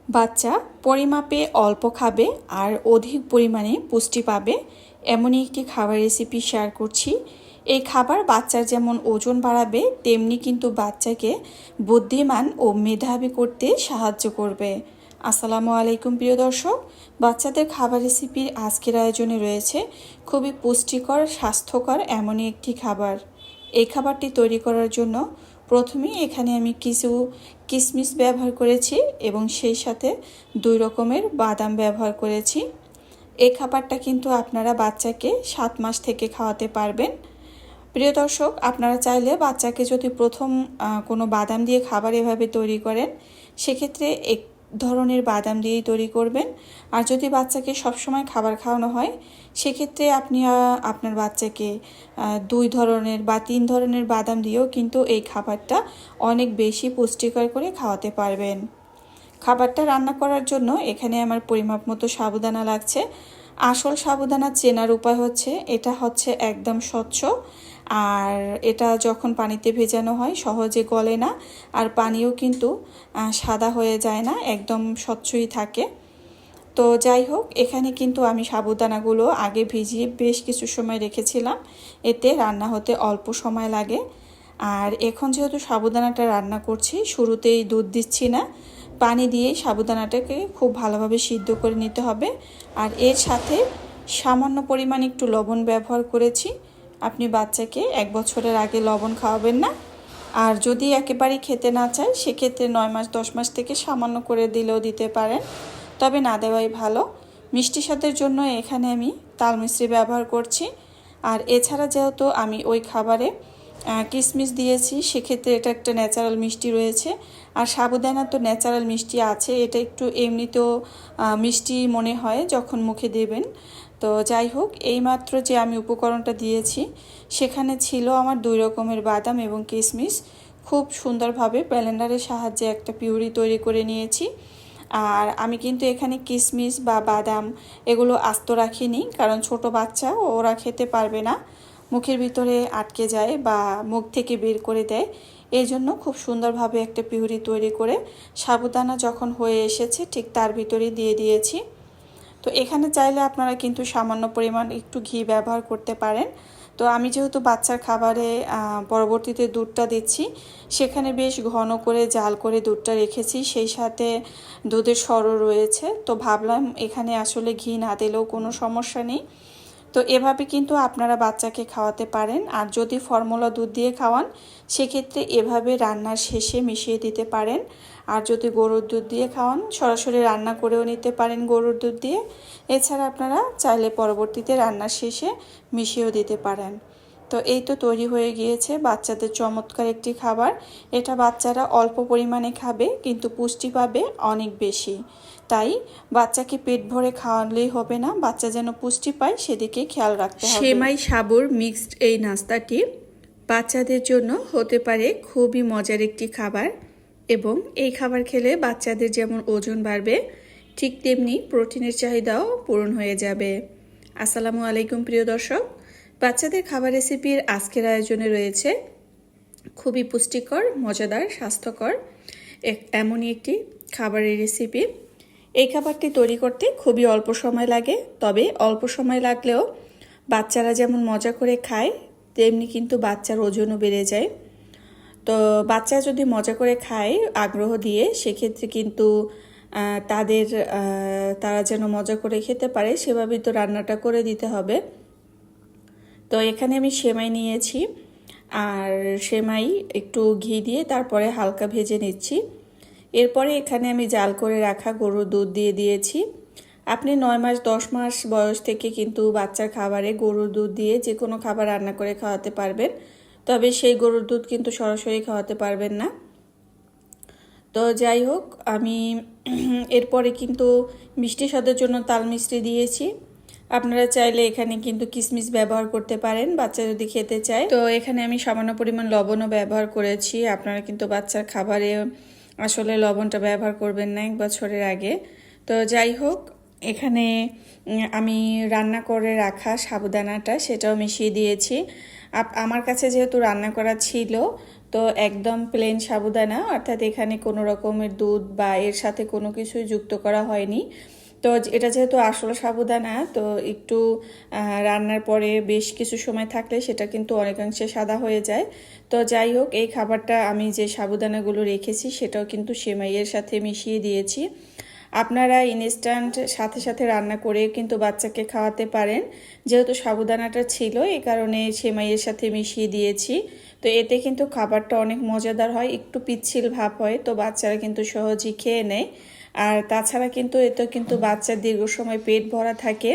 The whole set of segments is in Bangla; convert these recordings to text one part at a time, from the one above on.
বাচ্চা পরিমাপে অল্প খাবে আর অধিক পরিমাণে পুষ্টি পাবে এমনই একটি খাবার রেসিপি শেয়ার করছি। এই খাবার বাচ্চার যেমন ওজন বাড়াবে তেমনি কিন্তু বাচ্চাকে বুদ্ধিমান ও মেধাবী করতে সাহায্য করবে। আসসালামু আলাইকুম প্রিয় দর্শক, বাচ্চাদের খাবার রেসিপির আজকের আয়োজনে রয়েছে খুবই পুষ্টিকর স্বাস্থ্যকর এমনই একটি খাবার। এই খাবারটি তৈরি করার জন্য প্রথমেই এখানে আমি কিছু কিশমিশ ব্যবহার করেছি এবং সেই সাথে 2 রকমের বাদাম ব্যবহার করেছি। এই খাবারটা কিন্তু আপনারা বাচ্চাকে 7 মাস থেকে খাওয়াতে পারবেন। প্রিয় দর্শক, আপনারা চাইলে বাচ্চাকে যদি প্রথম কোনো বাদাম দিয়ে খাবার এভাবে তৈরি করেন, সেক্ষেত্রে এক ধরনের বাদাম দিয়েই তৈরি করবেন। আর যদি বাচ্চাকে সবসময় খাবার খাওয়ানো হয়, সেক্ষেত্রে আপনি আপনার বাচ্চাকে 2 ধরনের বা 3 ধরনের বাদাম দিয়েও কিন্তু এই খাবারটা অনেক বেশি পুষ্টিকর করে খাওয়াতে পারবেন। খাবারটা রান্না করার জন্য এখানে আমার পরিমাপ মতো সাবুদানা লাগছে। আসল সাবুদানা চেনার উপায় হচ্ছে এটা হচ্ছে একদম স্বচ্ছ, আর এটা যখন পানিতে ভেজানো হয় সহজে গলে না, আর পানিও কিন্তু সাদা হয়ে যায় না, একদম স্বচ্ছই থাকে। তো যাই হোক, এখানে কিন্তু আমি সাবুদানাগুলো আগে ভিজিয়ে বেশ কিছু সময় রেখেছিলাম, এতে রান্না হতে অল্প সময় লাগে। আর এখন যেহেতু সাবুদানাটা রান্না করছি, শুরুতেই দুধ দিচ্ছি না, পানি দিয়ে সাবুদানাটাকে খুব ভালোভাবে সিদ্ধ করে নিতে হবে। আর এর সাথে সামান্য পরিমাণ একটু লবণ ব্যবহার করেছি। আপনি বাচ্চাকে 1 বছরের আগে লবণ খাওয়াবেন না, আর যদি একেবারেই খেতে না চায় সেক্ষেত্রে 9 মাস 10 মাস থেকে সামান্য করে দিলেও দিতে পারেন, তবে না দেওয়াই ভালো। মিষ্টি স্বাদের জন্য এখানে আমি তাল মিশ্রি ব্যবহার করছি। আর এছাড়া যেহেতু আমি ওই খাবারে কিশমিশ দিয়েছি, সেক্ষেত্রে এটা একটা ন্যাচারাল মিষ্টি রয়েছে। আর সাবুদানা তো ন্যাচারাল মিষ্টি আছে, এটা একটু এমনিতেও মিষ্টি মনে হয় যখন মুখে দেবেন। তো যাই হোক, এইমাত্র যে আমি উপকরণটা দিয়েছি সেখানে ছিল আমার 2 রকমের বাদাম এবং কিশমিশ। খুব সুন্দরভাবে ব্লেন্ডারের সাহায্যে একটা পিউরি তৈরি করে নিয়েছি। আর আমি কিন্তু এখানে কিশমিশ বা বাদাম এগুলো আস্ত রাখিনি, কারণ ছোট বাচ্চা ওরা খেতে পারবে না, মুখের ভিতরে আটকে যায় বা মুখ থেকে বের করে দেয়। এই জন্য খুব সুন্দরভাবে একটা পিউরি তৈরি করে সাবুদানা যখন হয়ে এসেছে ঠিক তার ভিতরে দিয়ে দিয়েছি। তো এখানে চাইলে আপনারা কিন্তু সামান্য পরিমাণ একটু ঘি ব্যবহার করতে পারেন। তো আমি যেহেতু বাচ্চার খাবারে পরবর্তীতে দুধটা দিচ্ছি, সেখানে বেশ ঘন করে জাল করে দুধটা রেখেছি, সেই সাথে দুধের সরও রয়েছে। তো ভাবলাম এখানে আসলে ঘি না দিলেও কোনো সমস্যা নেই। তো এভাবে কিন্তু আপনারা বাচ্চাকে খাওয়াতে পারেন। আর যদি ফর্মুলা দুধ দিয়ে খাওয়ান, সেক্ষেত্রে এভাবে রান্নার শেষে মিশিয়ে দিতে পারেন। আর যদি গরুর দুধ দিয়ে খাওয়ান, সরাসরি রান্না করেও নিতে পারেন গরুর দুধ দিয়ে। এছাড়া আপনারা চাইলে পরবর্তীতে রান্নার শেষে মিশিয়েও দিতে পারেন। তো এই তো তৈরি হয়ে গিয়েছে বাচ্চাদের চমৎকার একটি খাবার। এটা বাচ্চারা অল্প পরিমাণে খাবে কিন্তু পুষ্টি পাবে অনেক বেশি। তাই বাচ্চাকে পেট ভরে খাওয়ালেই হবে না, বাচ্চা যেন পুষ্টি পায় সেদিকে খেয়াল রাখতে হবে। সেমাই সাবুর মিক্সড এই নাস্তাটি বাচ্চাদের জন্য হতে পারে খুবই মজার একটি খাবার, এবং এই খাবার খেলে বাচ্চাদের যেমন ওজন বাড়বে, ঠিক তেমনি প্রোটিনের চাহিদাও পূরণ হয়ে যাবে। আসসালামু আলাইকুম প্রিয় দর্শক, বাচ্চাদের খাবার রেসিপির আজকের আয়োজনে রয়েছে খুবই পুষ্টিকর, মজাদার, স্বাস্থ্যকর এমনই একটি খাবারের রেসিপি। এই খাবারটি তৈরি করতে খুবই অল্প সময় লাগে, তবে অল্প সময় লাগলেও বাচ্চারা যেমন মজা করে খায়, তেমনি কিন্তু বাচ্চার ওজনও বেড়ে যায়। তো বাচ্চা যদি মজা করে খায় আগ্রহ দিয়ে, সেক্ষেত্রে কিন্তু তারা যেন মজা করে খেতে পারে সেভাবেই তো রান্নাটা করে দিতে হবে। তো এখানে আমি সেমাই নিয়েছি, আর সেমাই একটু ঘি দিয়ে তারপরে হালকা ভেজে নিচ্ছি। এরপরে এখানে আমি জাল করে রাখা গরুর দুধ দিয়ে দিয়েছি। আপনি 9 মাস 10 মাস বয়স থেকে কিন্তু বাচ্চার খাবারে গরুর দুধ দিয়ে যে কোনো খাবার রান্না করে খাওয়াতে পারবেন, তবে সেই গরুর দুধ কিন্তু সরাসরি খাওয়াতে পারবেন না। তো যাই হোক, আমি এরপরে কিন্তু মিষ্টি স্বাদের জন্য তাল মিষ্টি দিয়েছি। আপনারা চাইলে এখানে কিন্তু কিশমিশ ব্যবহার করতে পারেন বাচ্চা যদি খেতে চায়। তো এখানে আমি সামান্য পরিমাণ লবণও ব্যবহার করেছি। আপনারা কিন্তু বাচ্চার খাবারে আসলে লবণটা ব্যবহার করবেন না 1 বছরের আগে। তো যাই হোক, এখানে আমি রান্না করে রাখা সাবুদানাটা সেটাও মিশিয়ে দিয়েছি। আমার কাছে যেহেতু রান্না করা ছিল, তো একদম প্লেন সাবুদানা, অর্থাৎ এখানে কোনো রকমের দুধ বা এর সাথে কোনো কিছুই যুক্ত করা হয়নি। তো এটা যেহেতু আসলে সাবুদানা, তো একটু রান্নার পরে বেশ কিছু সময় থাকলে সেটা কিন্তু অনেকাংশে সাদা হয়ে যায়। তো যাই হোক, এই খাবারটা আমি যে সাবুদানাগুলো রেখেছি সেটাও কিন্তু সেমাইয়ের সাথে মিশিয়ে দিয়েছি। আপনারা ইনস্ট্যান্ট সাথে সাথে রান্না করে কিন্তু বাচ্চাকে খাওয়াতে পারেন। যেহেতু সাবুদানাটা ছিল, এই কারণে সেমাইয়ের সাথে মিশিয়ে দিয়েছি। তো এতে কিন্তু খাবারটা অনেক মজাদার হয়, একটু পিচ্ছিল ভাব হয়, তো বাচ্চারা কিন্তু সহজেই খেয়ে নেয়। আর তাছাড়া কিন্তু এতে কিন্তু বাচ্চার দীর্ঘ সময় পেট ভরা থাকে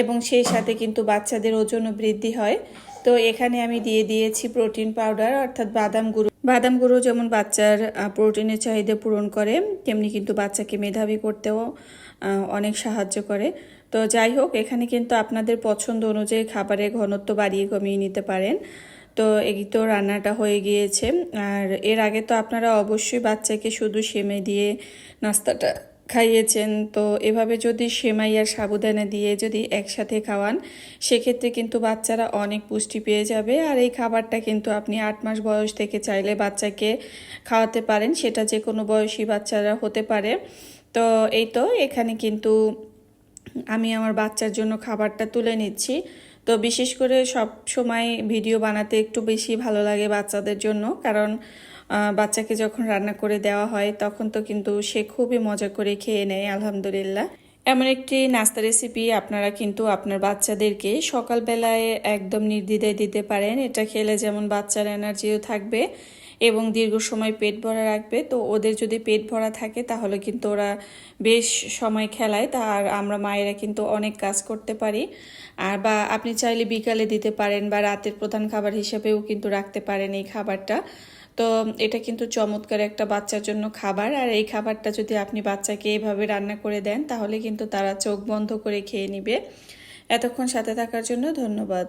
এবং সেই সাথে কিন্তু বাচ্চাদের ওজনও বৃদ্ধি হয়। তো এখানে আমি দিয়ে দিয়েছি প্রোটিন পাউডার, অর্থাৎ বাদাম গুঁড়ো যেমন বাচ্চার প্রোটিনের চাহিদা পূরণ করে, তেমনি কিন্তু বাচ্চাকে মেধাবী করতেও অনেক সাহায্য করে। তো যাই হোক, এখানে কিন্তু আপনাদের পছন্দ অনুযায়ী খাবারের ঘনত্ব বাড়িয়ে কমিয়ে নিতে পারেন। তো এই তো রান্নাটা হয়ে গিয়েছে। আর এর আগে তো আপনারা অবশ্যই বাচ্চাকে শুধু সেমাই দিয়ে নাস্তাটা খাইয়েছেন। তো এভাবে যদি সেমাই আর সাবুদানা দিয়ে যদি একসাথে খাওয়ান, সেক্ষেত্রে কিন্তু বাচ্চারা অনেক পুষ্টি পেয়ে যাবে। আর এই খাবারটা কিন্তু আপনি 8 মাস বয়স থেকে চাইলে বাচ্চাকে খাওয়াতে পারেন, সেটা যে কোনো বয়সী বাচ্চারা হতে পারে। তো এই তো এখানে কিন্তু আমি আমার বাচ্চার জন্য খাবারটা তুলে নিচ্ছি। তো বিশেষ করে সব সময় ভিডিও বানাতে একটু বেশি ভালো লাগে বাচ্চাদের জন্য, কারণ বাচ্চাকে যখন রান্না করে দেওয়া হয় তখন তো কিন্তু সে খুবই মজা করে খেয়ে নেয় আলহামদুলিল্লাহ। এমন একটি নাস্তা রেসিপি আপনারা কিন্তু আপনার বাচ্চাদেরকে সকালবেলায় একদম নির্দ্বিধায় দিতে পারেন। এটা খেলে যেমন বাচ্চার এনার্জিও থাকবে এবং দীর্ঘ সময় পেট ভরা রাখবে। তো ওদের যদি পেট ভরা থাকে তাহলে কিন্তু ওরা বেশ সময় খেলায়, আর আমরা মায়েরা কিন্তু অনেক কাজ করতে পারি। আর বা আপনি চাইলে বিকালে দিতে পারেন বা রাতের প্রধান খাবার হিসেবেও কিন্তু রাখতে পারেন এই খাবারটা। তো এটা কিন্তু চমৎকার একটা বাচ্চার জন্য খাবার। আর এই খাবারটা যদি আপনি বাচ্চাকে এভাবে রান্না করে দেন তাহলে কিন্তু তারা চোখ বন্ধ করে খেয়ে নিবে। এতক্ষণ সাথে থাকার জন্য ধন্যবাদ।